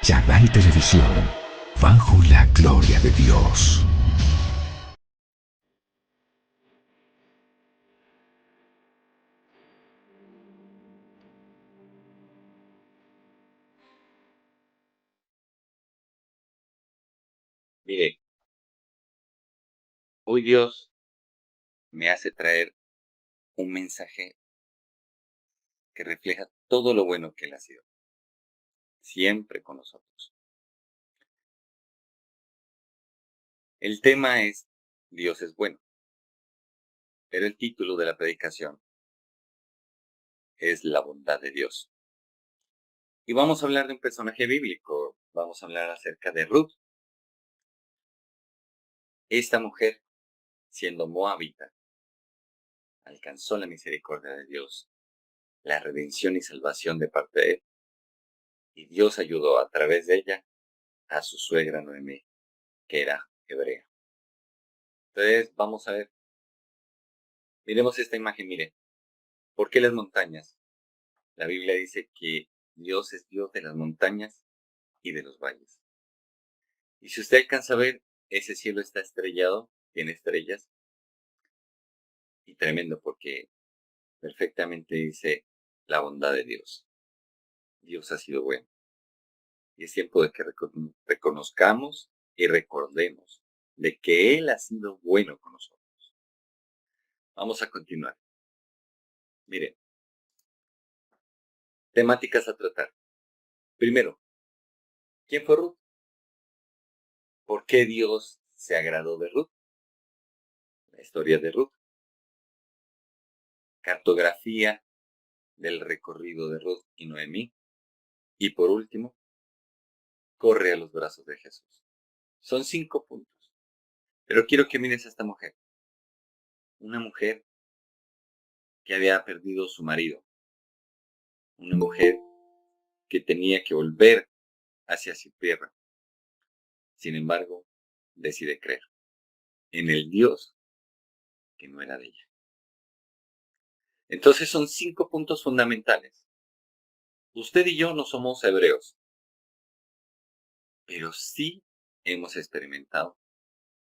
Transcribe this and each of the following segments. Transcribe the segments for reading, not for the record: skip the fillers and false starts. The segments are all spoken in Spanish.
Canal Televisión, bajo la gloria de Dios. Mire, hoy Dios me hace traer un mensaje que refleja todo lo bueno que Él ha sido, siempre con nosotros. El tema es Dios es bueno, pero el título de la predicación es La bondad de Dios. Y vamos a hablar de un personaje bíblico, vamos a hablar acerca de Ruth. Esta mujer, siendo moabita, alcanzó la misericordia de Dios, la redención y salvación de parte de Él, y Dios ayudó a través de ella a su suegra Noemí, que era hebrea. Entonces, vamos a ver, miremos esta imagen, mire. ¿Por qué las montañas? La Biblia dice que Dios es Dios de las montañas y de los valles. Y si usted alcanza a ver, ese cielo está estrellado, tiene estrellas, y tremendo porque perfectamente dice la bondad de Dios. Dios ha sido bueno. Y es tiempo de que reconozcamos y recordemos de que Él ha sido bueno con nosotros. Vamos a continuar. Miren, temáticas a tratar. Primero, ¿quién fue Ruth? ¿Por qué Dios se agradó de Ruth? La historia de Ruth. Cartografía del recorrido de Ruth y Noemí. Y por último, corre a los brazos de Jesús. Son 5 puntos. Pero quiero que mires a esta mujer. Una mujer que había perdido su marido. Una mujer que tenía que volver hacia su tierra. Sin embargo, decide creer en el Dios que no era de ella. Entonces son 5 puntos fundamentales. Usted y yo no somos hebreos, pero sí hemos experimentado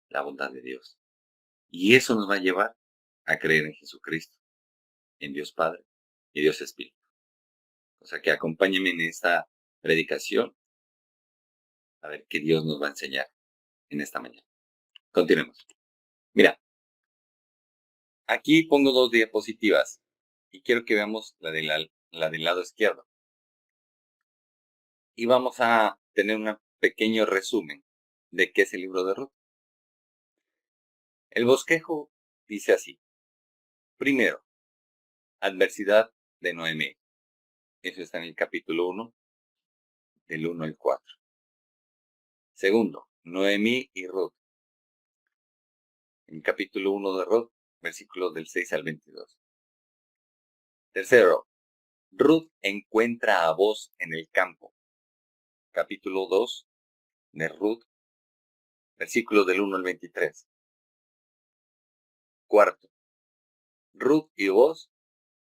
la bondad de Dios. Y eso nos va a llevar a creer en Jesucristo, en Dios Padre y Dios Espíritu. O sea que acompáñenme en esta predicación a ver qué Dios nos va a enseñar en esta mañana. Continuemos. Mira, aquí pongo 2 diapositivas y quiero que veamos la del lado izquierdo. Y vamos a tener un pequeño resumen de qué es el libro de Ruth. El bosquejo dice así. Primero, adversidad de Noemí. Eso está en el capítulo 1, del 1 al 4. Segundo, Noemí y Ruth. En capítulo 1 de Ruth, versículos del 6 al 22. Tercero, Ruth encuentra a Boaz en el campo. Capítulo 2 de Ruth, versículos del 1 al 23. Cuarto, Ruth y Boaz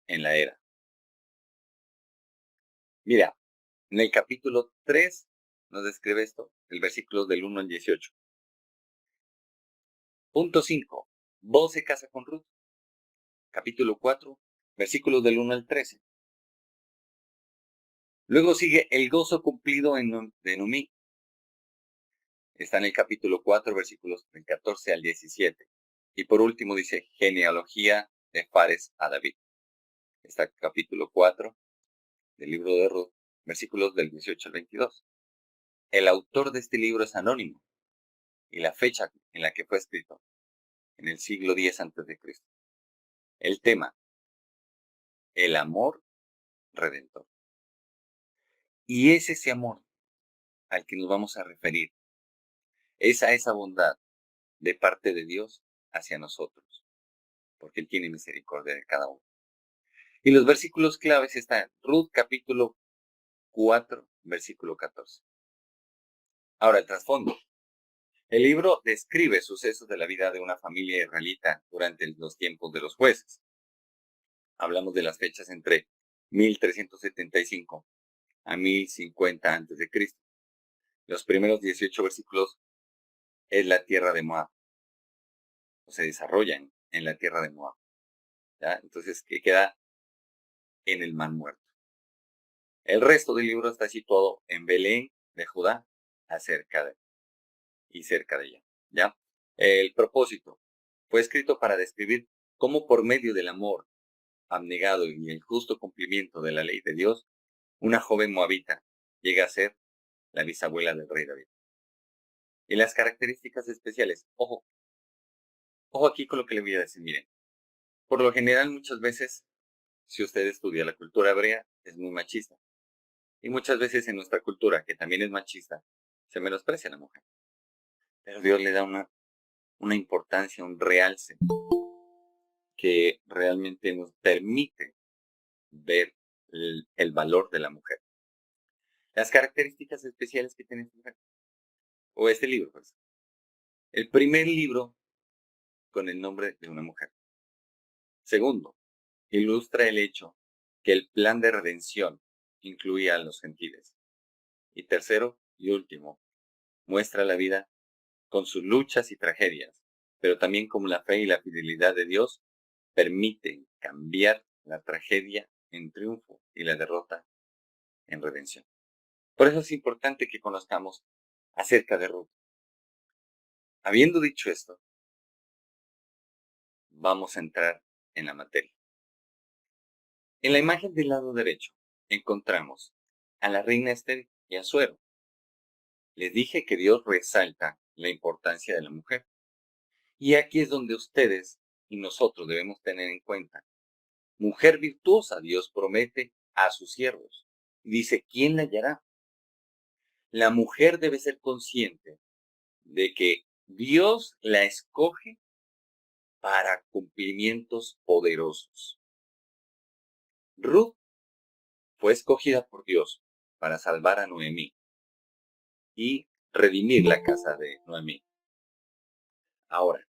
en la era. Mira, en el capítulo 3 nos describe esto, el versículo del 1 al 18. Punto 5. Boaz se casa con Ruth. Capítulo 4, versículos del 1 al 13. Luego sigue el gozo cumplido de Noemí. Está en el capítulo 4, versículos del 14 al 17. Y por último dice genealogía de Fares a David. Está capítulo 4 del libro de Ruth, versículos del 18 al 22. El autor de este libro es anónimo y la fecha en la que fue escrito, en el siglo X a.C. El tema, el amor redentor. Y es ese amor al que nos vamos a referir. Es a esa bondad de parte de Dios hacia nosotros, porque Él tiene misericordia de cada uno. Y los versículos claves están Ruth capítulo 4, versículo 14. Ahora, el trasfondo. El libro describe sucesos de la vida de una familia israelita durante los tiempos de los jueces. Hablamos de las fechas entre 1375 a 1050 a.C. Los primeros 18 versículos es la tierra de Moab, o se desarrollan en la tierra de Moab, ¿ya? Entonces, que queda en el Mar Muerto. El resto del libro está situado en Belén de Judá, cerca de ella, ¿ya? El propósito fue escrito para describir cómo por medio del amor abnegado y el justo cumplimiento de la ley de Dios, una joven moabita llega a ser la bisabuela del rey David. Y las características especiales, ojo aquí con lo que le voy a decir, miren, por lo general muchas veces, si usted estudia la cultura hebrea, es muy machista. Y muchas veces en nuestra cultura, que también es machista, se menosprecia a la mujer. Pero Dios le da una importancia, un realce, que realmente nos permite ver el valor de la mujer. Las características especiales que tiene esta mujer, o este libro, pues. El primer libro con el nombre de una mujer. Segundo, ilustra el hecho que el plan de redención incluía a los gentiles. Y tercero y último, muestra la vida con sus luchas y tragedias, pero también como la fe y la fidelidad de Dios permiten cambiar la tragedia en triunfo y la derrota en redención. Por eso es importante que conozcamos acerca de Ruth. Habiendo dicho esto, vamos a entrar en la materia. En la imagen del lado derecho encontramos a la reina Esther y Asuero. Les dije que Dios resalta la importancia de la mujer. Y aquí es donde ustedes y nosotros debemos tener en cuenta. Mujer virtuosa, Dios promete a sus siervos. Dice, ¿quién la hallará? La mujer debe ser consciente de que Dios la escoge para cumplimientos poderosos. Ruth fue escogida por Dios para salvar a Noemí y redimir la casa de Noemí. Ahora,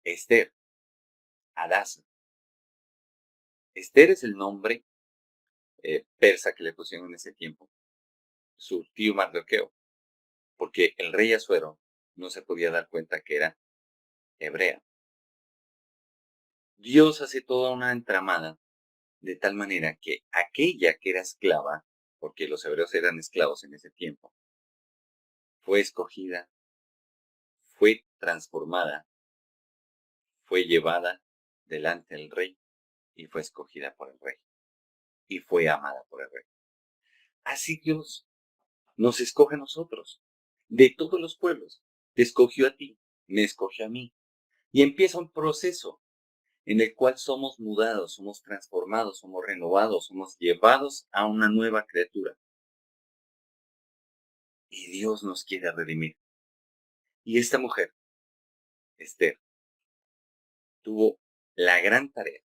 Esther, Hadasa. Esther es el nombre persa que le pusieron en ese tiempo, su tío Mardoqueo, porque el rey Asuero no se podía dar cuenta que era hebrea. Dios hace toda una entramada de tal manera que aquella que era esclava, porque los hebreos eran esclavos en ese tiempo, fue escogida, fue transformada, fue llevada delante del rey y fue escogida por el rey y fue amada por el rey. Así Dios nos escoge a nosotros, de todos los pueblos. Te escogió a ti, me escogió a mí. Y empieza un proceso en el cual somos mudados, somos transformados, somos renovados, somos llevados a una nueva criatura. Y Dios nos quiere redimir. Y esta mujer, Esther, tuvo la gran tarea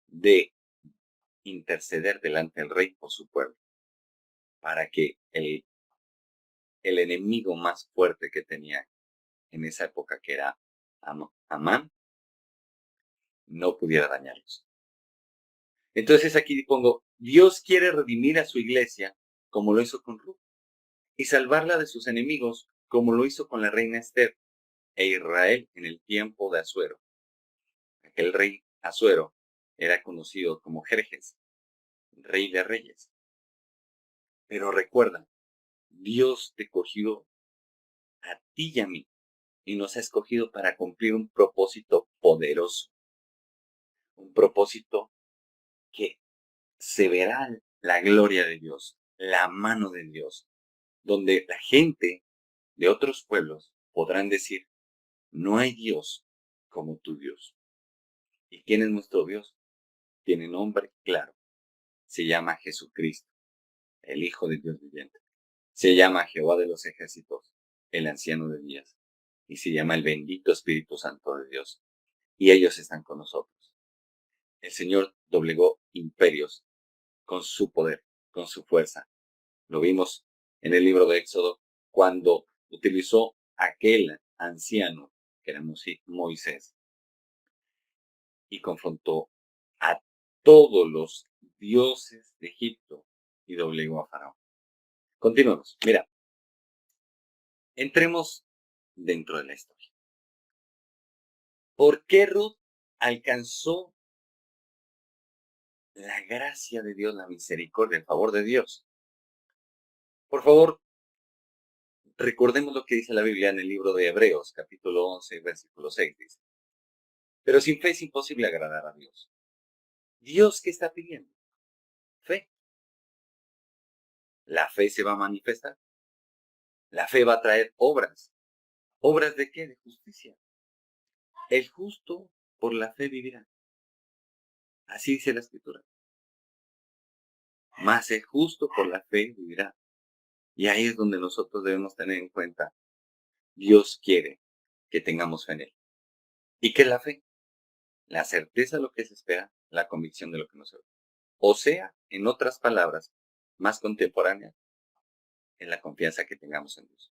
de interceder delante del rey por su pueblo, para que el enemigo más fuerte que tenía en esa época, que era Amán, no pudiera dañarlos. Entonces aquí pongo, Dios quiere redimir a su iglesia como lo hizo con Ruth y salvarla de sus enemigos como lo hizo con la reina Esther e Israel en el tiempo de Asuero. Aquel rey Asuero era conocido como Jerjes, rey de reyes. Pero recuerda, Dios te cogió a ti y a mí y nos ha escogido para cumplir un propósito poderoso, un propósito que se verá la gloria de Dios, la mano de Dios, donde la gente de otros pueblos podrán decir, no hay Dios como tu Dios. ¿Y quién es nuestro Dios? Tiene nombre claro. Se llama Jesucristo, el Hijo de Dios viviente. Se llama Jehová de los ejércitos, el anciano de días. Y se llama el bendito Espíritu Santo de Dios. Y ellos están con nosotros. El Señor doblegó imperios con su poder, con su fuerza. Lo vimos en el libro de Éxodo cuando utilizó aquel anciano que era Moisés y confrontó a todos los dioses de Egipto y doblegó a Faraón. Continuemos. Mira, entremos dentro de la historia. ¿Por qué Ruth alcanzó la gracia de Dios, la misericordia, el favor de Dios? Por favor, recordemos lo que dice la Biblia en el libro de Hebreos, capítulo 11, versículo 6. Dice, pero sin fe es imposible agradar a Dios. ¿Dios qué está pidiendo? Fe. La fe se va a manifestar. La fe va a traer obras. ¿Obras de qué? De justicia. El justo por la fe vivirá. Así dice la Escritura. Mas el justo por la fe vivirá. Y ahí es donde nosotros debemos tener en cuenta. Dios quiere que tengamos fe en Él. ¿Y qué es la fe? La certeza de lo que se espera, la convicción de lo que no se ve. O sea, en otras palabras, más contemporáneas, es la confianza que tengamos en Dios.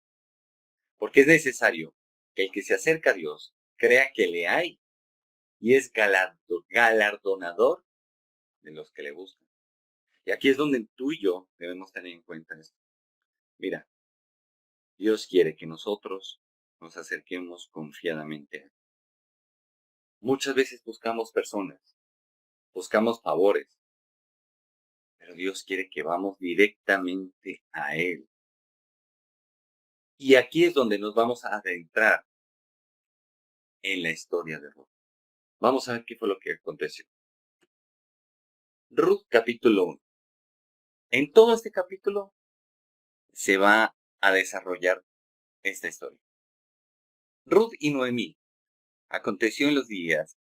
Porque es necesario que el que se acerca a Dios crea que le hay y es galardonador de los que le buscan. Y aquí es donde tú y yo debemos tener en cuenta esto. Mira, Dios quiere que nosotros nos acerquemos confiadamente a Él. Muchas veces buscamos personas, buscamos favores, pero Dios quiere que vamos directamente a Él. Y aquí es donde nos vamos a adentrar en la historia de Ruth. Vamos a ver qué fue lo que aconteció. Ruth capítulo 1. En todo este capítulo se va a desarrollar esta historia. Ruth y Noemí. Aconteció en los días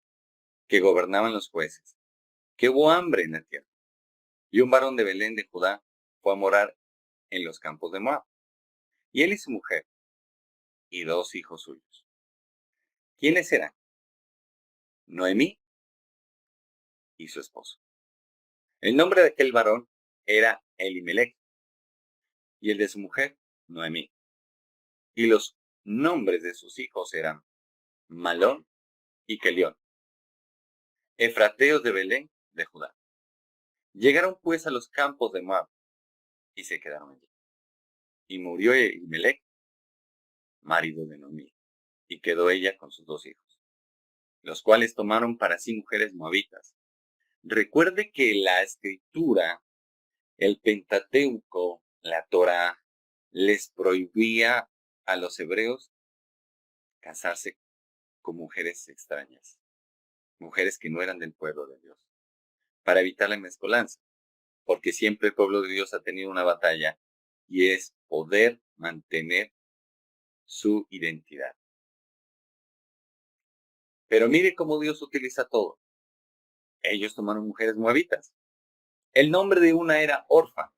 que gobernaban los jueces, que hubo hambre en la tierra, y un varón de Belén de Judá fue a morar en los campos de Moab, y él y su mujer, y 2 hijos suyos. ¿Quiénes eran? Noemí y su esposo. El nombre de aquel varón era Elimelech, y el de su mujer, Noemí. Y los nombres de sus hijos eran Malón y Kelión, efrateos de Belén de Judá. Llegaron pues a los campos de Moab, y se quedaron allí. Y murió Elimelech, marido de Noemí, y quedó ella con sus 2 hijos, los cuales tomaron para sí mujeres moabitas. Recuerde que la escritura, el Pentateuco, la Torá, les prohibía a los hebreos casarse con mujeres extrañas, mujeres que no eran del pueblo de Dios, para evitar la mezcolanza, porque siempre el pueblo de Dios ha tenido una batalla y es poder mantener su identidad. Pero mire cómo Dios utiliza todo. Ellos tomaron mujeres moabitas. El nombre de una era Orfa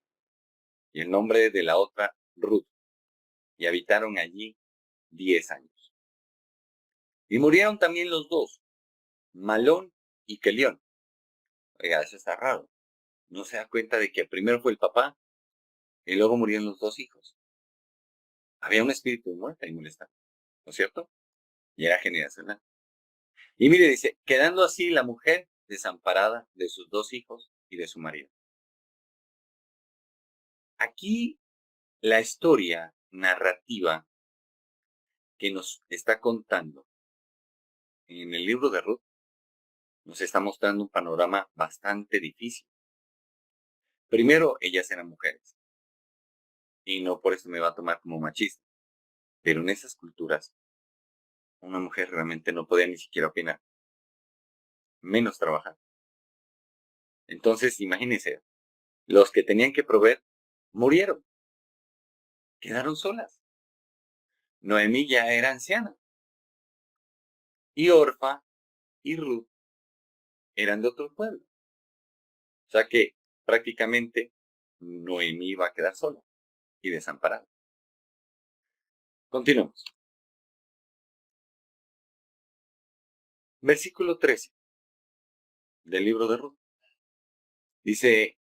y el nombre de la otra Ruth, y habitaron allí 10 años. Y murieron también los 2, Malón y Kelión. Oiga, eso está raro. No se da cuenta de que primero fue el papá y luego murieron los 2 hijos. Había un espíritu de muerte ahí molestando, ¿no es cierto? Y era generacional. Y mire, dice, quedando así la mujer desamparada de sus 2 hijos y de su marido. Aquí la historia narrativa que nos está contando en el libro de Ruth nos está mostrando un panorama bastante difícil. Primero, ellas eran mujeres. Y no por eso me va a tomar como machista. Pero en esas culturas, una mujer realmente no podía ni siquiera opinar, menos trabajar. Entonces, imagínense, los que tenían que proveer murieron, quedaron solas. Noemí ya era anciana. Y Orfa y Ruth eran de otro pueblo. O sea que prácticamente Noemí iba a quedar sola y desamparada. Continuemos. Versículo 13 del libro de Ruth. Dice,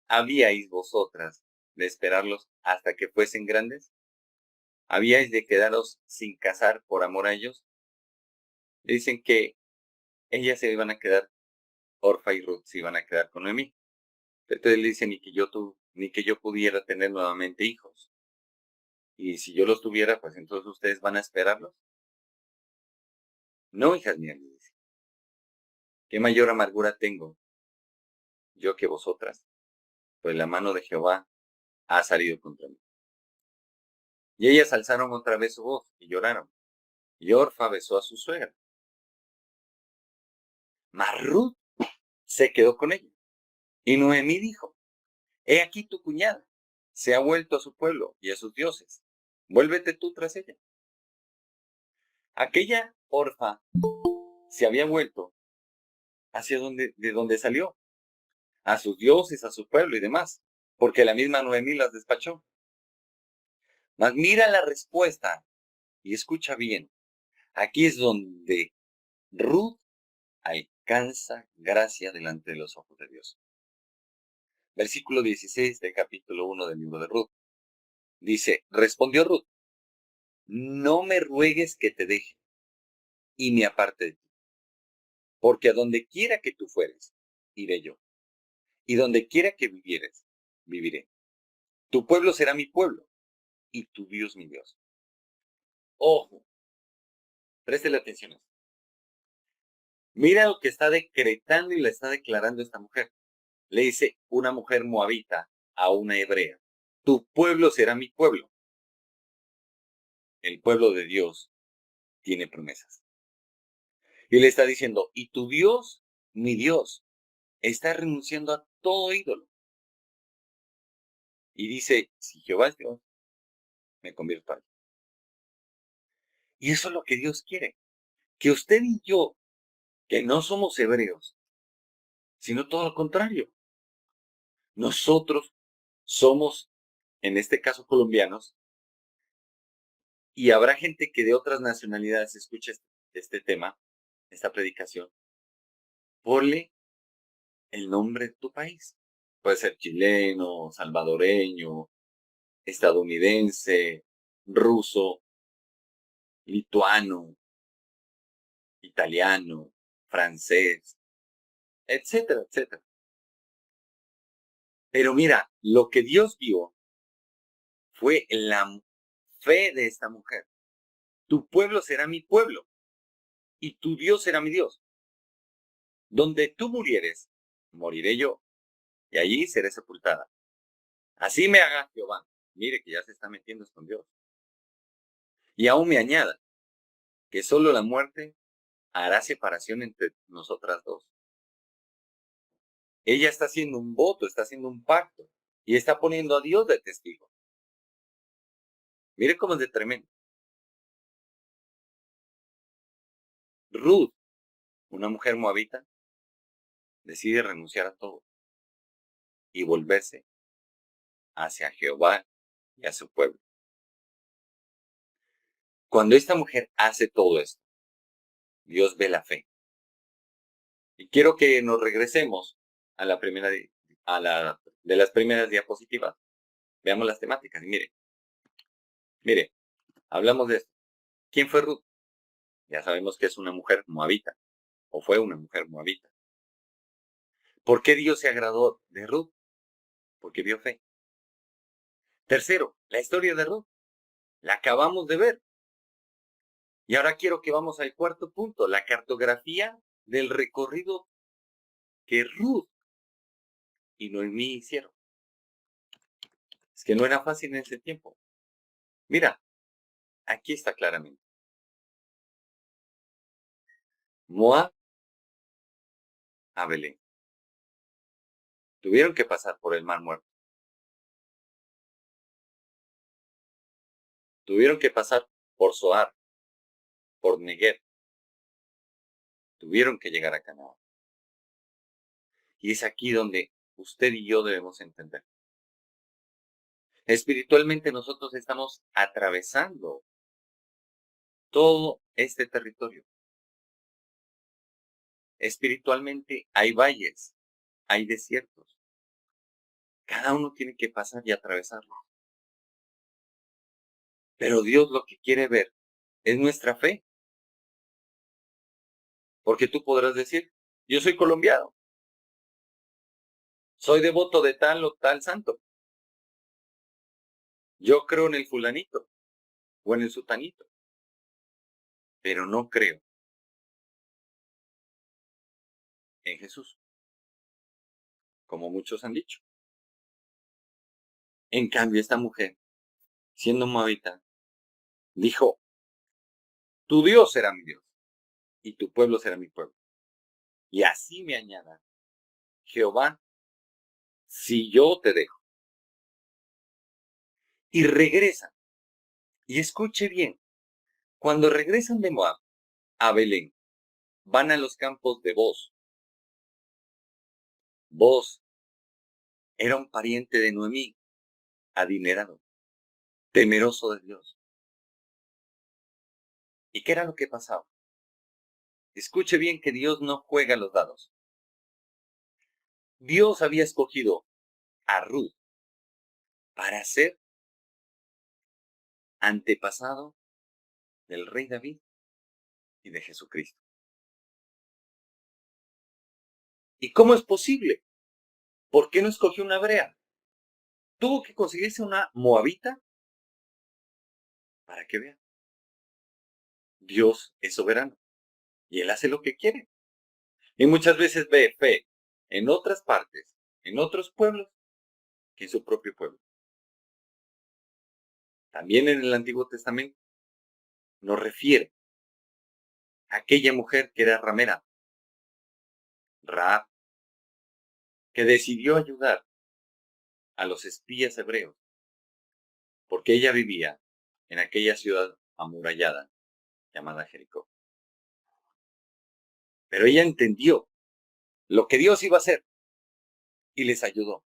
¿habíais vosotras de esperarlos hasta que fuesen grandes? ¿Habíais de quedaros sin casar por amor a ellos? Dicen que ellas se iban a quedar, Orfa y Ruth se iban a quedar con Noemí. Entonces le dice, ni que yo pudiera tener nuevamente hijos. Y si yo los tuviera, pues entonces ustedes van a esperarlos. No, hijas mías, le dice. ¿Qué mayor amargura tengo yo que vosotras? Pues la mano de Jehová ha salido contra mí. Y ellas alzaron otra vez su voz y lloraron. Y Orfa besó a su suegra. Mas Ruth se quedó con ella. Y Noemí dijo, he aquí tu cuñada, se ha vuelto a su pueblo y a sus dioses. Vuélvete tú tras ella. Aquella Orfa se había vuelto de donde salió, a sus dioses, a su pueblo y demás, porque la misma Noemí las despachó. Mas mira la respuesta y escucha bien. Aquí es donde Ruth alcanza gracia delante de los ojos de Dios. Versículo 16 del capítulo 1 del libro de Ruth. Dice, respondió Ruth, no me ruegues que te deje y me aparte de ti, porque a donde quiera que tú fueres, iré yo, y donde quiera que vivieres, viviré. Tu pueblo será mi pueblo, y tu Dios mi Dios. Ojo, préstele atención a esto. Mira lo que está decretando y le está declarando esta mujer. Le dice una mujer moabita a una hebrea. Tu pueblo será mi pueblo. El pueblo de Dios tiene promesas. Y le está diciendo, y tu Dios, mi Dios, está renunciando a todo ídolo. Y dice, si Jehová es Dios, me convierto a él. Y eso es lo que Dios quiere. Que usted y yo, que no somos hebreos, sino todo lo contrario. Nosotros somos, en este caso, colombianos, y habrá gente que de otras nacionalidades escuche este tema, esta predicación. Ponle el nombre de tu país. Puede ser chileno, salvadoreño, estadounidense, ruso, lituano, italiano, francés, etcétera, etcétera. Pero mira, lo que Dios vio fue la fe de esta mujer. Tu pueblo será mi pueblo y tu Dios será mi Dios. Donde tú murieres, moriré yo, y allí seré sepultada. Así me haga Jehová. Mire que ya se está metiendo con Dios. Y aún me añada que solo la muerte hará separación entre nosotras dos. Ella está haciendo un voto, está haciendo un pacto y está poniendo a Dios de testigo. Mire cómo es de tremendo. Ruth, una mujer moabita, decide renunciar a todo y volverse hacia Jehová y a su pueblo. Cuando esta mujer hace todo esto, Dios ve la fe. Y quiero que nos regresemos a la primera de las primeras diapositivas. Veamos las temáticas. Y mire, hablamos de esto. ¿Quién fue Ruth? Ya sabemos que es una mujer moabita, o fue una mujer moabita. ¿Por qué Dios se agradó de Ruth? Porque vio fe. Tercero, la historia de Ruth. La acabamos de ver. Y ahora quiero que vamos al cuarto punto, la cartografía del recorrido que Ruth y Noemí hicieron. Es que no era fácil en ese tiempo. Mira, aquí está claramente. Moab a Belén. Tuvieron que pasar por el Mar Muerto. Tuvieron que pasar por Zoar, por Negev. Tuvieron que llegar a Canaán. Y es aquí donde usted y yo debemos entender. Espiritualmente nosotros estamos atravesando todo este territorio. Espiritualmente hay valles, hay desiertos. Cada uno tiene que pasar y atravesarlo. Pero Dios lo que quiere ver es nuestra fe. Porque tú podrás decir, yo soy colombiano. Soy devoto de tal o tal santo. Yo creo en el fulanito o en el sutanito, pero no creo en Jesús, como muchos han dicho. En cambio, esta mujer, siendo moabita, dijo, tu Dios será mi Dios y tu pueblo será mi pueblo. Y así me añada Jehová, si yo te dejo. Y regresan. Y escuche bien, cuando regresan de Moab a Belén, van a los campos de Boz. Boz era un pariente de Noemí, adinerado, temeroso de Dios. ¿Y qué era lo que pasaba? Escuche bien que Dios no juega los dados. Dios había escogido a Ruth para ser antepasado del rey David y de Jesucristo. ¿Y cómo es posible? ¿Por qué no escogió una hebrea? Tuvo que conseguirse una moabita para que vean. Dios es soberano y Él hace lo que quiere. Y muchas veces ve fe en otras partes, en otros pueblos, que en su propio pueblo. También en el Antiguo Testamento nos refiere a aquella mujer que era ramera, Rahab, que decidió ayudar a los espías hebreos, porque ella vivía en aquella ciudad amurallada llamada Jericó. Pero ella entendió lo que Dios iba a hacer y les ayudó.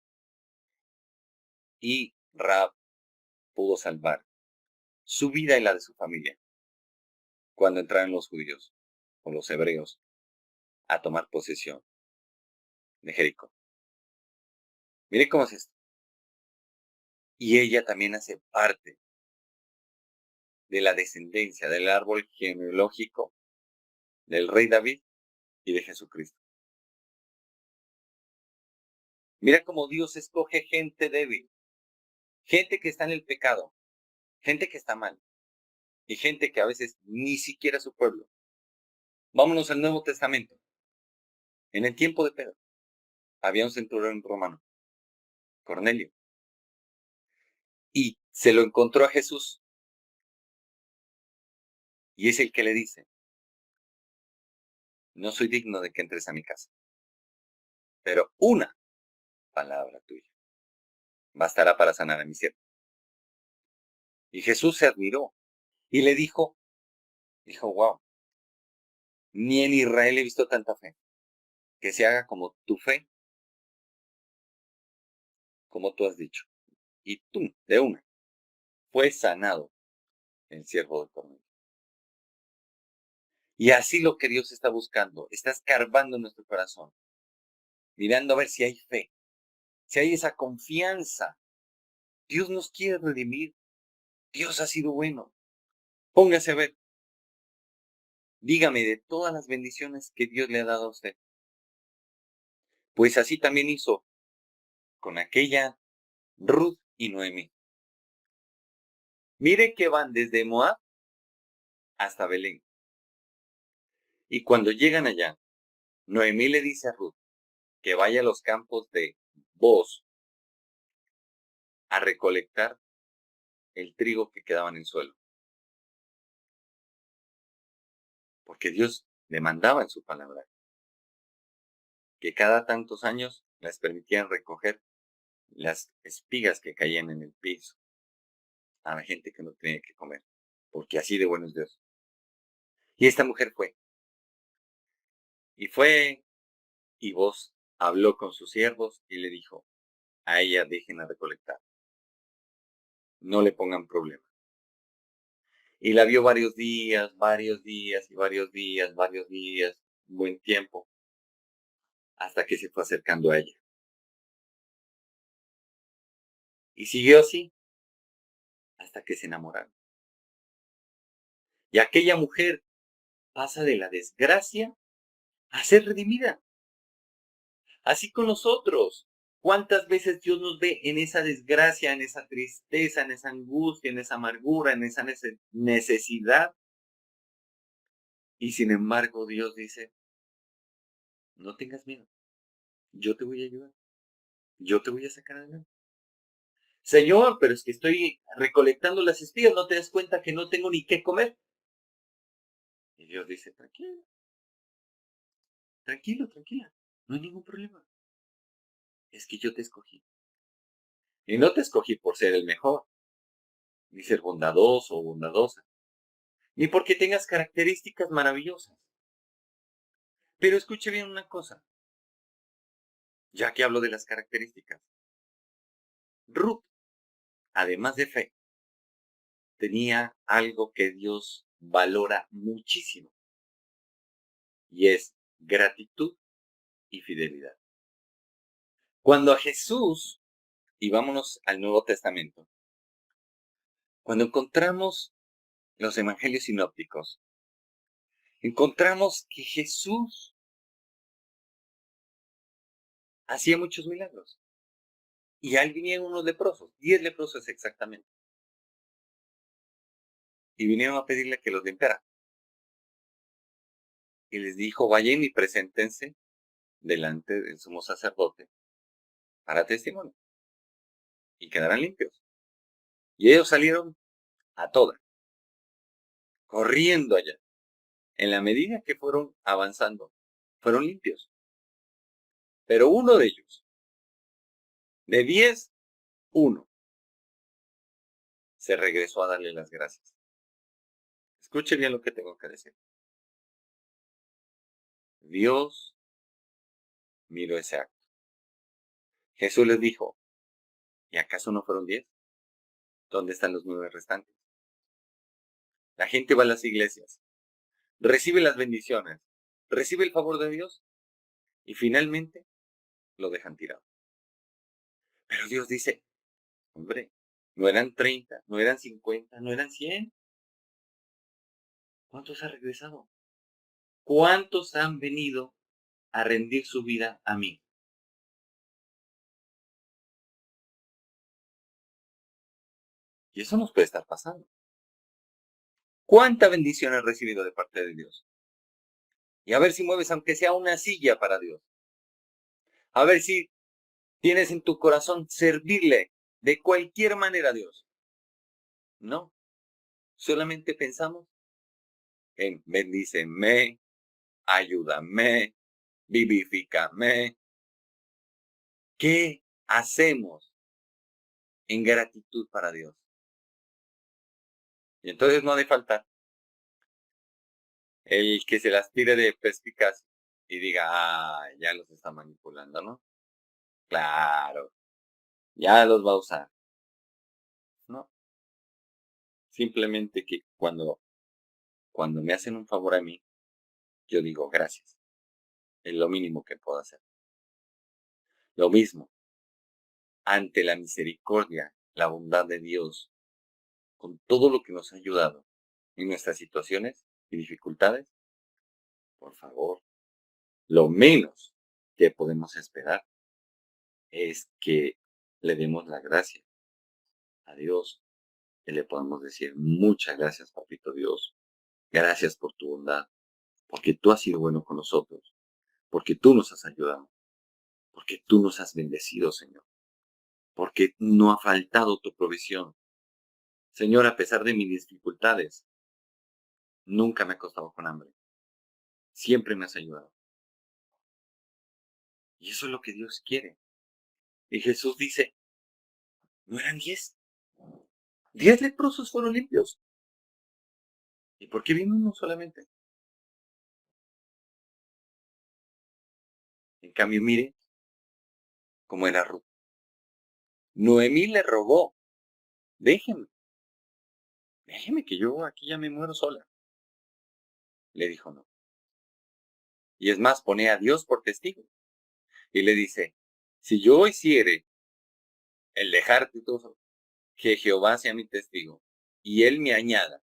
Y Rahab pudo salvar su vida y la de su familia cuando entraron los judíos o los hebreos a tomar posesión de Jericó. Mire cómo es esto. Y ella también hace parte de la descendencia del árbol genealógico del rey David y de Jesucristo. Mira cómo Dios escoge gente débil, gente que está en el pecado, gente que está mal y gente que a veces ni siquiera es su pueblo. Vámonos al Nuevo Testamento. En el tiempo de Pedro había un centurión romano, Cornelio, y se lo encontró a Jesús y es el que le dice, no soy digno de que entres a mi casa, pero una palabra tuya bastará para sanar a mi siervo. Y Jesús se admiró y le dijo, wow, ni en Israel he visto tanta fe, que se haga como tu fe, como tú has dicho. Y tú, de una, fue sanado el siervo de Cornelio. Y así lo que Dios está buscando, está escarbando en nuestro corazón, mirando a ver si hay fe, si hay esa confianza. Dios nos quiere redimir, Dios ha sido bueno. Póngase a ver, dígame de todas las bendiciones que Dios le ha dado a usted. Pues así también hizo con aquella Ruth y Noemí. Mire que van desde Moab hasta Belén. Y cuando llegan allá, Noemí le dice a Ruth que vaya a los campos de Boz a recolectar el trigo que quedaba en el suelo. Porque Dios le mandaba en su palabra que cada tantos años les permitían recoger las espigas que caían en el piso a la gente que no tenía que comer, porque así de bueno es Dios. Y esta mujer fue, y Boz habló con sus siervos y le dijo, a ella dejen a recolectar, no le pongan problema. Y la vio varios días, un buen tiempo, hasta que se fue acercando a ella. Y siguió así, hasta que se enamoraron. Y aquella mujer pasa de la desgracia a ser redimida. Así con nosotros. ¿Cuántas veces Dios nos ve en esa desgracia, en esa tristeza, en esa angustia, en esa amargura, en esa necesidad? Y sin embargo Dios dice, no tengas miedo, yo te voy a ayudar, yo te voy a sacar adelante. Señor, pero es que estoy recolectando las espigas, ¿no te das cuenta que no tengo ni qué comer? Y Dios dice, tranquilo, tranquilo, tranquila, no hay ningún problema. Es que yo te escogí. Y no te escogí por ser el mejor, ni ser bondadoso o bondadosa, ni porque tengas características maravillosas. Pero escuche bien una cosa, ya que hablo de las características. Ruth, además de fe, tenía algo que Dios valora muchísimo, y es gratitud y fidelidad. Cuando a Jesús, y vámonos al Nuevo Testamento, cuando encontramos los evangelios sinópticos, encontramos que Jesús hacía muchos milagros. Y ahí vinieron unos leprosos, 10 leprosos exactamente. Y vinieron a pedirle que los limpiara. Y les dijo, vayan y preséntense delante del sumo sacerdote para testimonio. Y quedarán limpios. Y ellos salieron a toda, corriendo allá. En la medida que fueron avanzando, fueron limpios. Pero uno de ellos, de 10, uno, se regresó a darle las gracias. Escuche bien lo que tengo que decir. Dios miró ese acto. Jesús les dijo, ¿y acaso no fueron 10? ¿Dónde están los 9 restantes? La gente va a las iglesias, recibe las bendiciones, recibe el favor de Dios y finalmente lo dejan tirado. Pero Dios dice, hombre, no eran 30, no eran 50, no eran 100. ¿Cuántos han regresado? ¿Cuántos han venido a rendir su vida a mí? Y eso nos puede estar pasando. ¿Cuánta bendición has recibido de parte de Dios? Y a ver si mueves aunque sea una silla para Dios. A ver si tienes en tu corazón servirle de cualquier manera a Dios. No, solamente pensamos en bendíceme, ayúdame, vivifícame. ¿Qué hacemos en gratitud para Dios? Y entonces no ha de faltar el que se las tire de perspicaz y diga, ah, ya los está manipulando, ¿no? Claro, ya los va a usar. No, simplemente que cuando me hacen un favor a mí, yo digo gracias. Es lo mínimo que puedo hacer. Lo mismo, ante la misericordia, la bondad de Dios, con todo lo que nos ha ayudado en nuestras situaciones y dificultades, por favor, lo menos que podemos esperar es que le demos la gracia a Dios, que le podamos decir muchas gracias, papito Dios, gracias por tu bondad, porque tú has sido bueno con nosotros, porque tú nos has ayudado, porque tú nos has bendecido, Señor, porque no ha faltado tu provisión. Señor, a pesar de mis dificultades, nunca me he acostado con hambre. Siempre me has ayudado. Y eso es lo que Dios quiere. Y Jesús dice, ¿no eran 10? 10 leprosos fueron limpios. ¿Y por qué vino uno solamente? En cambio, mire cómo era Ruth. Noemí le rogó, déjeme, déjeme que yo aquí ya me muero sola. Le dijo no. Y es más, pone a Dios por testigo. Y le dice, si yo hiciere el dejarte todo, que Jehová sea mi testigo, y él me añada,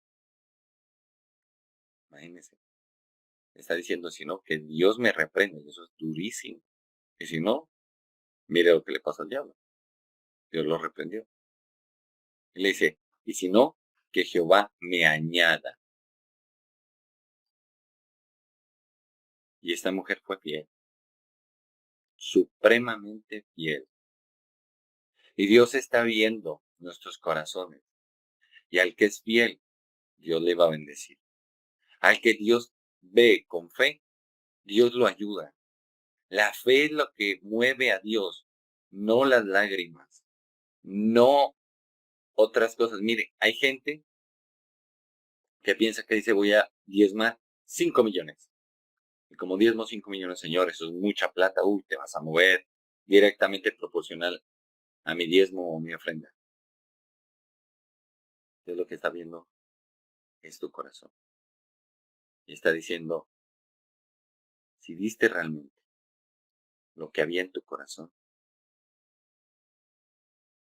imagínese, está diciendo, si no, que Dios me reprende, y eso es durísimo. Y si no, Mire lo que le pasó al diablo. Dios lo reprendió. Y le dice, y si no, que Jehová me añada. Y esta mujer fue fiel, supremamente fiel. Y Dios está viendo nuestros corazones. Y al que es fiel, Dios le va a bendecir. Al que Dios ve con fe, Dios lo ayuda. La fe es lo que mueve a Dios, no las lágrimas, no otras cosas. Mire, hay gente que piensa que dice voy a diezmar 5 millones. Y como diezmo 5 millones, señor, eso es mucha plata, te vas a mover directamente proporcional a mi diezmo o mi ofrenda. Dios lo que está viendo es tu corazón. Y está diciendo, si diste realmente lo que había en tu corazón,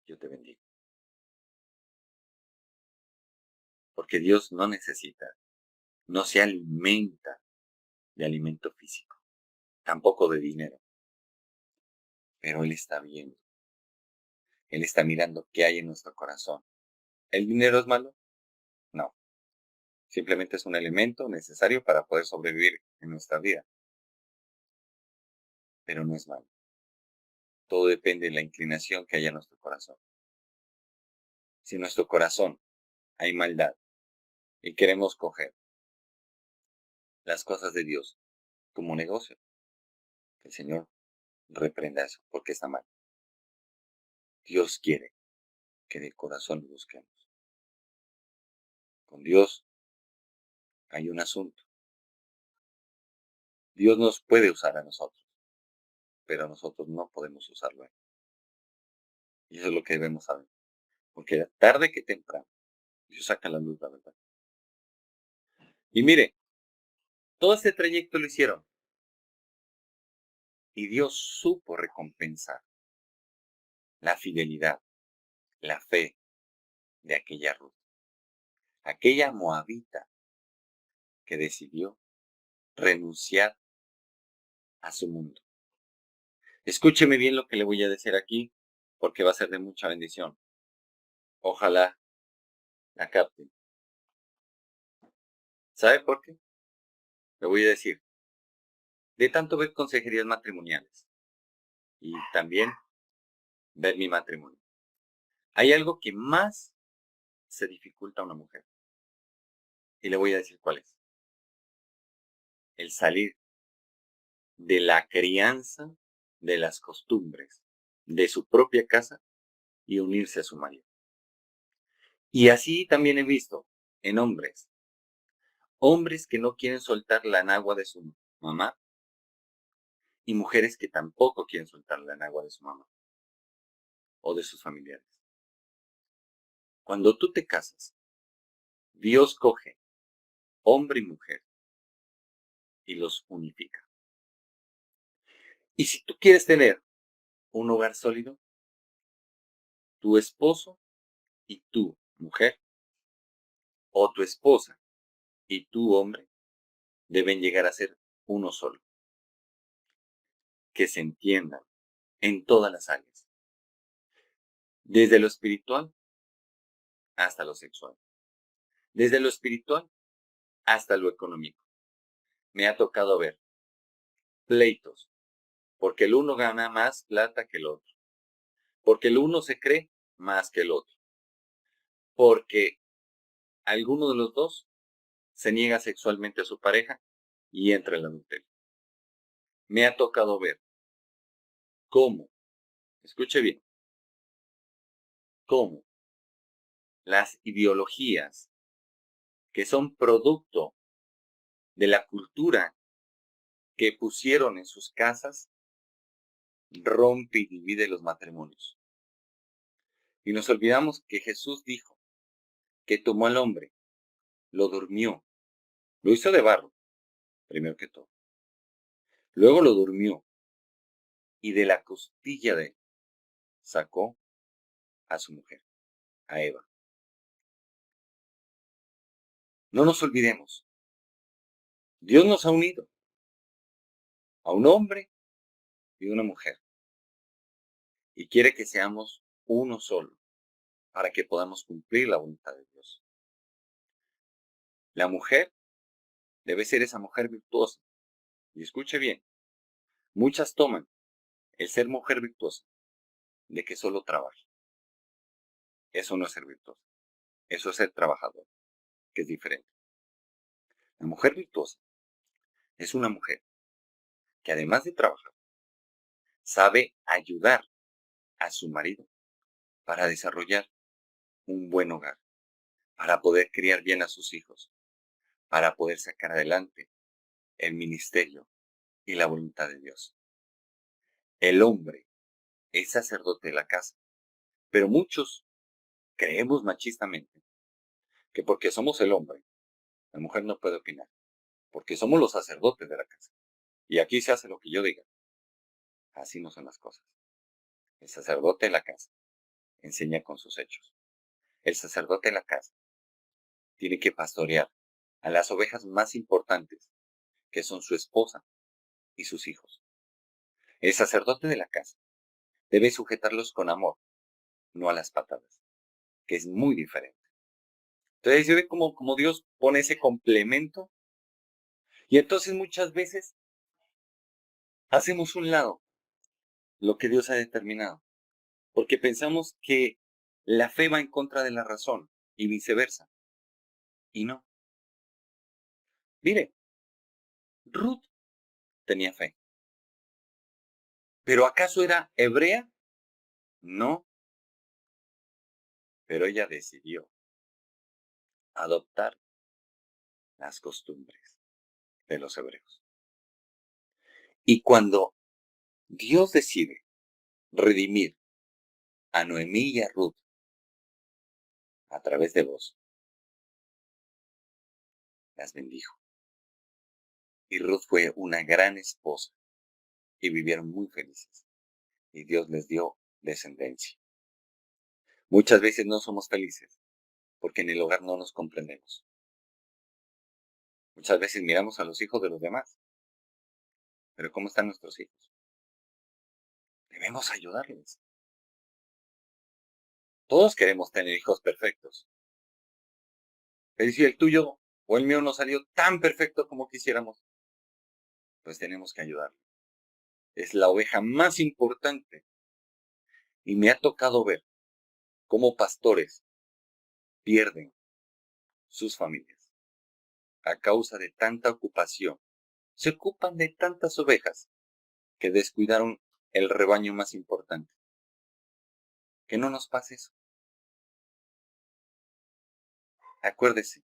yo te bendigo. Porque Dios no necesita, no se alimenta de alimento físico, tampoco de dinero. Pero Él está viendo, Él está mirando qué hay en nuestro corazón. ¿El dinero es malo? No. Simplemente es un elemento necesario para poder sobrevivir en nuestra vida. Pero no es malo. Todo depende de la inclinación que haya en nuestro corazón. Si en nuestro corazón hay maldad y queremos coger las cosas de Dios como negocio, que el Señor reprenda eso porque está mal. Dios quiere que de corazón lo busquemos. Con Dios hay un asunto. Dios nos puede usar a nosotros, pero nosotros no podemos usarlo a Él. Y eso es lo que debemos saber. Porque tarde que temprano, Dios saca a la luz la verdad. Y mire, todo este trayecto lo hicieron. Y Dios supo recompensar la fidelidad, la fe de aquella Ruth. Aquella moabita que decidió renunciar a su mundo. Escúcheme bien lo que le voy a decir aquí, porque va a ser de mucha bendición. Ojalá la capten. ¿Sabe por qué? Le voy a decir. De tanto ver consejerías matrimoniales y también ver mi matrimonio. Hay algo que más se dificulta a una mujer. Y le voy a decir cuál es. El salir de la crianza, de las costumbres, de su propia casa y unirse a su marido. Y así también he visto en hombres que no quieren soltar la nagua de su mamá y mujeres que tampoco quieren soltar la nagua de su mamá o de sus familiares. Cuando tú te casas, Dios coge hombre y mujer y los unifica. Y si tú quieres tener un hogar sólido, tu esposo y tu mujer, o tu esposa y tu hombre, deben llegar a ser uno solo, que se entiendan en todas las áreas, desde lo espiritual hasta lo sexual, desde lo espiritual hasta lo económico. Me ha tocado ver pleitos, porque el uno gana más plata que el otro, porque el uno se cree más que el otro, porque alguno de los dos se niega sexualmente a su pareja y entra en el adulterio. Me ha tocado ver cómo, escuche bien, cómo las ideologías que son producto de la cultura que pusieron en sus casas rompe y divide los matrimonios. Y nos olvidamos que Jesús dijo que tomó al hombre, lo durmió, lo hizo de barro, primero que todo. Luego lo durmió y de la costilla de él sacó a su mujer, a Eva. No nos olvidemos, Dios nos ha unido a un hombre y una mujer. y quiere que seamos uno solo para que podamos cumplir la voluntad de Dios. La mujer debe ser esa mujer virtuosa. Y escuche bien, muchas toman el ser mujer virtuosa de que solo trabaje. Eso no es ser virtuosa, eso es ser trabajador, que es diferente. La mujer virtuosa es una mujer que además de trabajar, sabe ayudar a su marido para desarrollar un buen hogar, para poder criar bien a sus hijos, para poder sacar adelante el ministerio y la voluntad de Dios. El hombre es sacerdote de la casa, pero muchos creemos machistamente que porque somos el hombre, la mujer no puede opinar, porque somos los sacerdotes de la casa. Y aquí se hace lo que yo diga. Así no son las cosas. El sacerdote de la casa enseña con sus hechos. El sacerdote de la casa tiene que pastorear a las ovejas más importantes, que son su esposa y sus hijos. El sacerdote de la casa debe sujetarlos con amor, no a las patadas, que es muy diferente. Entonces, yo ve como Dios pone ese complemento, y entonces muchas veces hacemos un lado lo que Dios ha determinado, porque pensamos que la fe va en contra de la razón y viceversa. Y no. Mire, Ruth tenía fe. ¿Pero acaso era hebrea? No, pero ella decidió adoptar las costumbres de los hebreos. Y cuando Dios decide redimir a Noemí y a Ruth a través de vos, las bendijo. Y Ruth fue una gran esposa y vivieron muy felices. Y Dios les dio descendencia. Muchas veces no somos felices porque en el hogar no nos comprendemos. Muchas veces miramos a los hijos de los demás. Pero ¿cómo están nuestros hijos? Debemos ayudarles. Todos queremos tener hijos perfectos. Pero si el tuyo o el mío no salió tan perfecto como quisiéramos, pues tenemos que ayudarle. Es la oveja más importante. Y me ha tocado ver cómo pastores pierden sus familias a causa de tanta ocupación. Se ocupan de tantas ovejas que descuidaron el rebaño más importante. Que no nos pase eso. Acuérdese,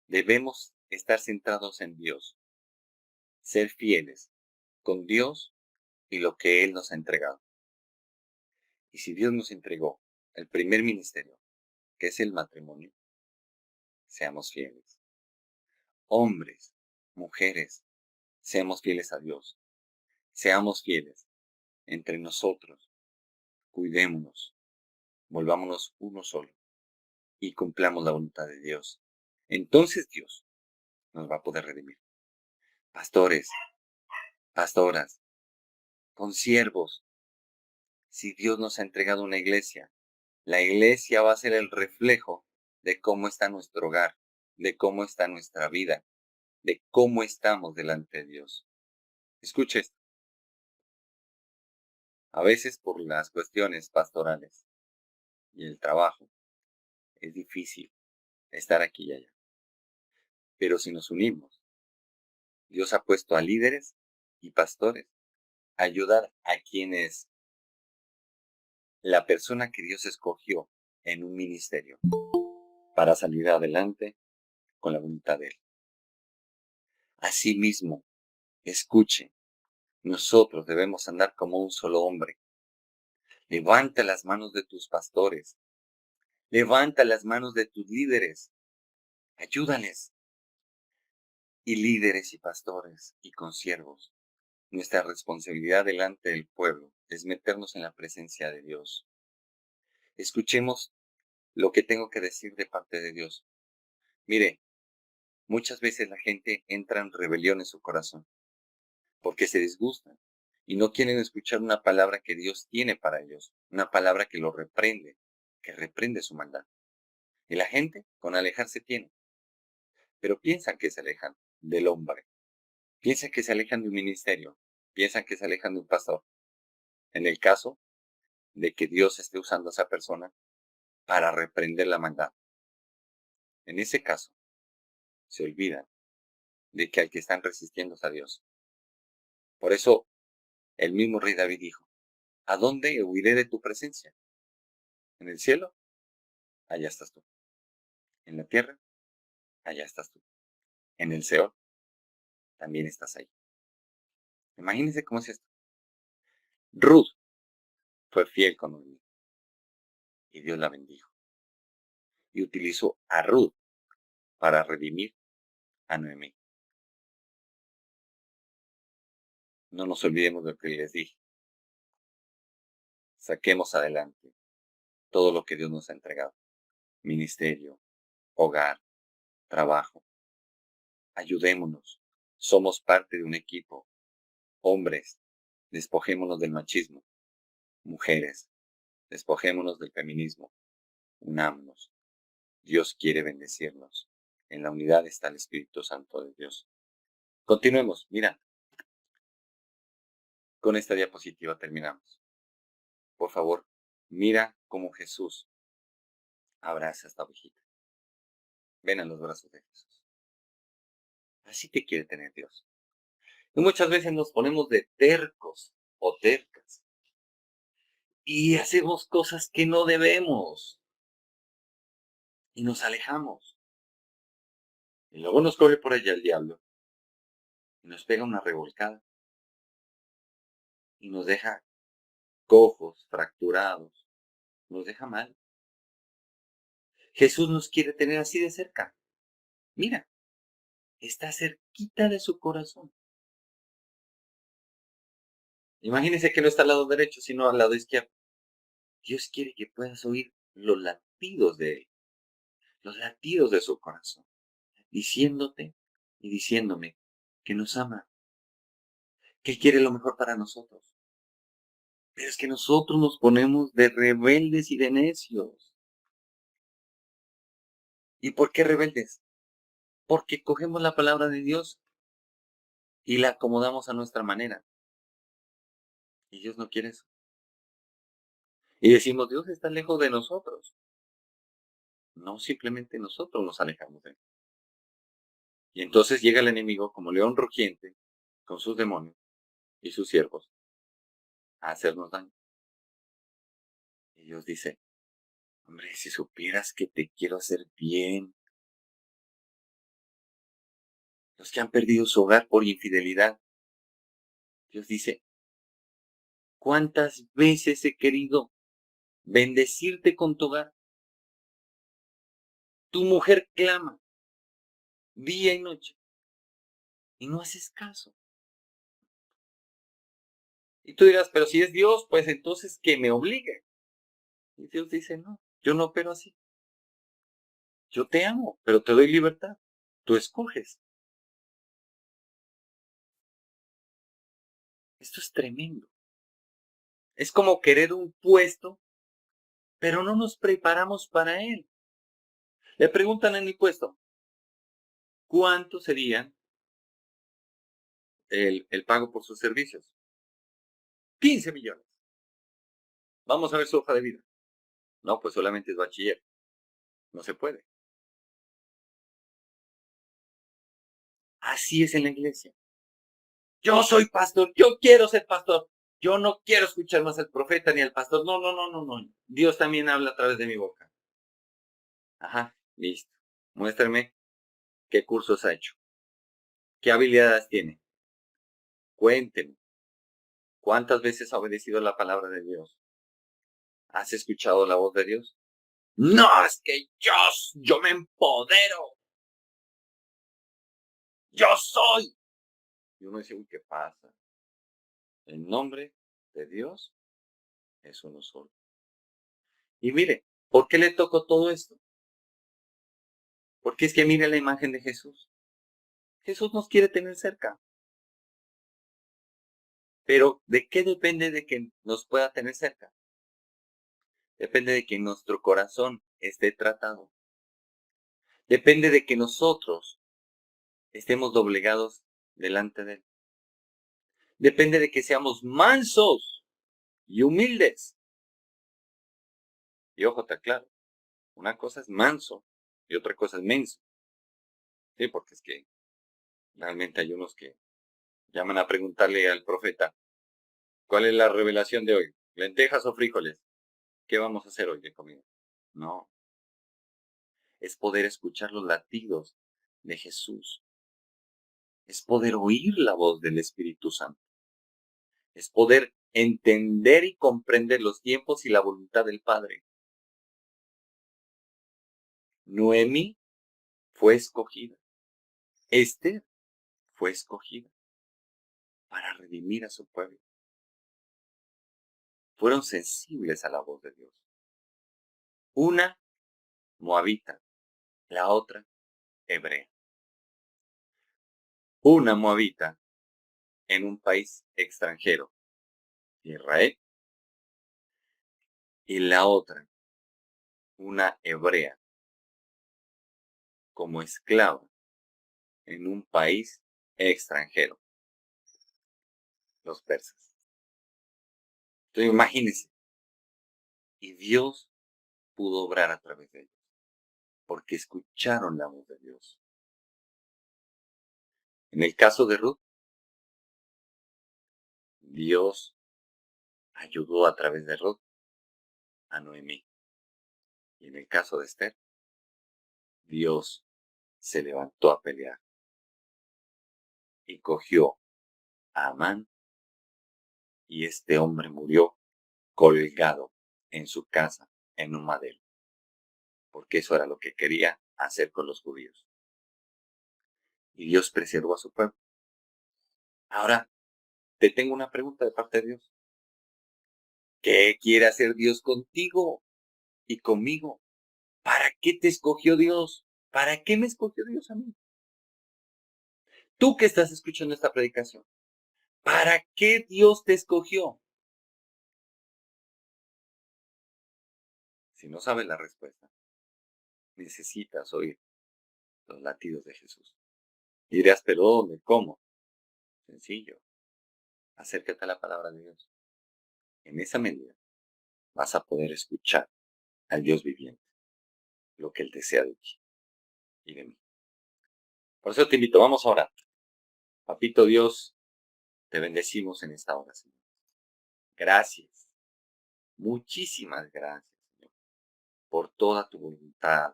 debemos estar centrados en Dios, ser fieles con Dios y lo que Él nos ha entregado. Y si Dios nos entregó el primer ministerio, que es el matrimonio, seamos fieles. Hombres, mujeres, seamos fieles a Dios. Seamos fieles entre nosotros. Cuidémonos. Volvámonos uno solo. Y cumplamos la voluntad de Dios. Entonces Dios nos va a poder redimir. Pastores, pastoras, consiervos. Si Dios nos ha entregado una iglesia, la iglesia va a ser el reflejo de cómo está nuestro hogar, de cómo está nuestra vida, de cómo estamos delante de Dios. Escuche esto. A veces por las cuestiones pastorales y el trabajo es difícil estar aquí y allá. Pero si nos unimos, Dios ha puesto a líderes y pastores a ayudar a quienes la persona que Dios escogió en un ministerio para salir adelante con la voluntad de Él. Asimismo, escuche, nosotros debemos andar como un solo hombre. Levanta las manos de tus pastores. Levanta las manos de tus líderes. Ayúdales. Y líderes y pastores y consiervos. Nuestra responsabilidad delante del pueblo es meternos en la presencia de Dios. Escuchemos lo que tengo que decir de parte de Dios. Mire, muchas veces la gente entra en rebelión en su corazón porque se disgustan y no quieren escuchar una palabra que Dios tiene para ellos, una palabra que lo reprende, que reprende su maldad. Y la gente con alejarse tiene, pero piensan que se alejan del hombre, piensan que se alejan de un ministerio, piensan que se alejan de un pastor. En el caso de que Dios esté usando a esa persona para reprender la maldad, en ese caso se olvidan de que al que están resistiendo es a Dios. Por eso el mismo rey David dijo, ¿a dónde huiré de tu presencia? En el cielo, allá estás tú. En la tierra, allá estás tú. En el Seol, también estás ahí. Imagínense cómo es esto. Ruth fue fiel con Noemí y Dios la bendijo. Y utilizó a Ruth para redimir a Noemí. No nos olvidemos de lo que les dije. Saquemos adelante todo lo que Dios nos ha entregado. Ministerio, hogar, trabajo. Ayudémonos. Somos parte de un equipo. Hombres, despojémonos del machismo. Mujeres, despojémonos del feminismo. Unámonos. Dios quiere bendecirnos. En la unidad está el Espíritu Santo de Dios. Continuemos. Mira, con esta diapositiva terminamos. Por favor, mira cómo Jesús abraza a esta ovejita. Ven a los brazos de Jesús. Así te quiere tener Dios. Y muchas veces nos ponemos de tercos o tercas y hacemos cosas que no debemos y nos alejamos. Y luego nos coge por allá el diablo y nos pega una revolcada y nos deja cojos, fracturados, nos deja mal. Jesús nos quiere tener así de cerca. Mira, está cerquita de su corazón. Imagínense que no está al lado derecho, sino al lado izquierdo. Dios quiere que puedas oír los latidos de Él, los latidos de su corazón, diciéndote y diciéndome que nos ama, que Él quiere lo mejor para nosotros. Pero es que nosotros nos ponemos de rebeldes y de necios. ¿Y por qué rebeldes? Porque cogemos la palabra de Dios y la acomodamos a nuestra manera. Y Dios no quiere eso. Y decimos, Dios está lejos de nosotros. No, simplemente nosotros nos alejamos de Él. Y entonces llega el enemigo como león rugiente con sus demonios y sus siervos a hacernos daño. Y Dios dice, hombre, si supieras que te quiero hacer bien. Los que han perdido su hogar por infidelidad. Dios dice, ¿cuántas veces he querido bendecirte con tu hogar? Tu mujer clama día y noche y no haces caso. Y tú dirás, pero si es Dios, pues entonces que me obligue. Y Dios dice, no, yo no opero así. Yo te amo, pero te doy libertad. Tú escoges. Esto es tremendo. Es como querer un puesto, pero no nos preparamos para él. Le preguntan en el puesto, ¿cuánto sería el pago por sus servicios? 15 millones. Vamos a ver su hoja de vida. No, pues solamente es bachiller. No se puede. Así es en la iglesia. Yo soy pastor, yo quiero ser pastor. Yo no quiero escuchar más al profeta ni al pastor. No, no, no, no, no. Dios también habla a través de mi boca. Ajá, listo. Muéstrame qué cursos ha hecho. ¿Qué habilidades tiene? Cuénteme. ¿Cuántas veces ha obedecido la palabra de Dios? ¿Has escuchado la voz de Dios? No, es que yo me empodero. Yo soy. Y uno dice, uy, ¿qué pasa? El nombre de Dios es uno solo. Y mire, ¿por qué le tocó todo esto? Porque es que mire la imagen de Jesús. Jesús nos quiere tener cerca. Pero ¿de qué depende de que nos pueda tener cerca? Depende de que nuestro corazón esté tratado. Depende de que nosotros estemos doblegados delante de Él. Depende de que seamos mansos y humildes. Y ojo, está claro, una cosa es manso y otra cosa es menso. Sí, porque es que realmente hay unos que llaman a preguntarle al profeta, ¿cuál es la revelación de hoy? ¿Lentejas o frijoles? ¿Qué vamos a hacer hoy de comida? No, es poder escuchar los latidos de Jesús. Es poder oír la voz del Espíritu Santo. Es poder entender y comprender los tiempos y la voluntad del Padre. Noemí fue escogida. Esther fue escogida para redimir a su pueblo. Fueron sensibles a la voz de Dios. Una moabita, la otra hebrea. Una moabita en un país extranjero, Israel, y la otra, una hebrea, como esclava en un país extranjero, los persas. Entonces imagínense, y Dios pudo obrar a través de ellos, porque escucharon la voz de Dios. En el caso de Ruth, Dios ayudó a través de Ruth a Noemí. Y en el caso de Esther, Dios se levantó a pelear y cogió a Amán, y este hombre murió colgado en su casa en un madero, porque eso era lo que quería hacer con los judíos. Y Dios preservó a su pueblo. Ahora, te tengo una pregunta de parte de Dios. ¿Qué quiere hacer Dios contigo y conmigo? ¿Para qué te escogió Dios? ¿Para qué me escogió Dios a mí? Tú que estás escuchando esta predicación, ¿para qué Dios te escogió? Si no sabes la respuesta, necesitas oír los latidos de Jesús. Y dirás, ¿pero dónde? ¿Cómo? Sencillo. Acércate a la palabra de Dios. En esa medida vas a poder escuchar al Dios viviente, lo que Él desea de ti y de mí. Por eso te invito, vamos a orar. Papito Dios, te bendecimos en esta hora, Señor. Gracias. Muchísimas gracias, Señor, por toda tu voluntad,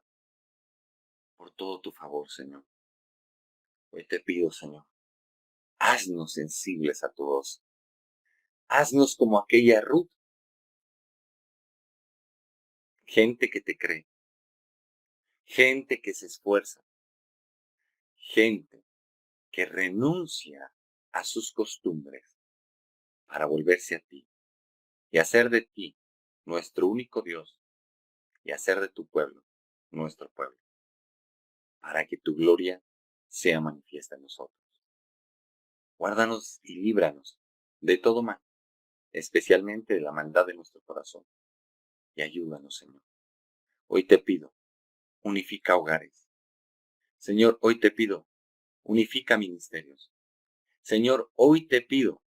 por todo tu favor, Señor. Hoy te pido, Señor, haznos sensibles a tu voz. Haznos como aquella Ruth, gente que te cree, gente que se esfuerza, gente que renuncia a sus costumbres para volverse a ti y hacer de ti nuestro único Dios y hacer de tu pueblo nuestro pueblo, para que tu gloria sea manifiesta en nosotros. Guárdanos y líbranos de todo mal, especialmente de la maldad de nuestro corazón, y ayúdanos, Señor. Hoy te pido, unifica hogares. Señor, hoy te pido, unifica ministerios. Señor, hoy te pido,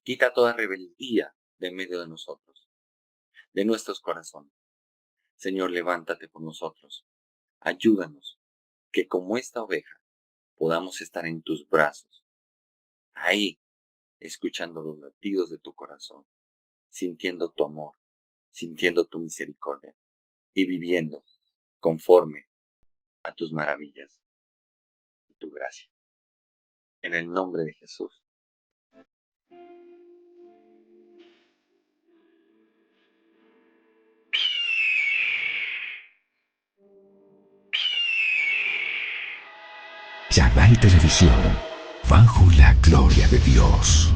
quita toda rebeldía de en medio de nosotros, de nuestros corazones. Señor, levántate por nosotros. Ayúdanos, que como esta oveja podamos estar en tus brazos, ahí, escuchando los latidos de tu corazón, sintiendo tu amor, sintiendo tu misericordia y viviendo conforme a tus maravillas y tu gracia. En el nombre de Jesús. Canal Televisión, bajo la gloria de Dios.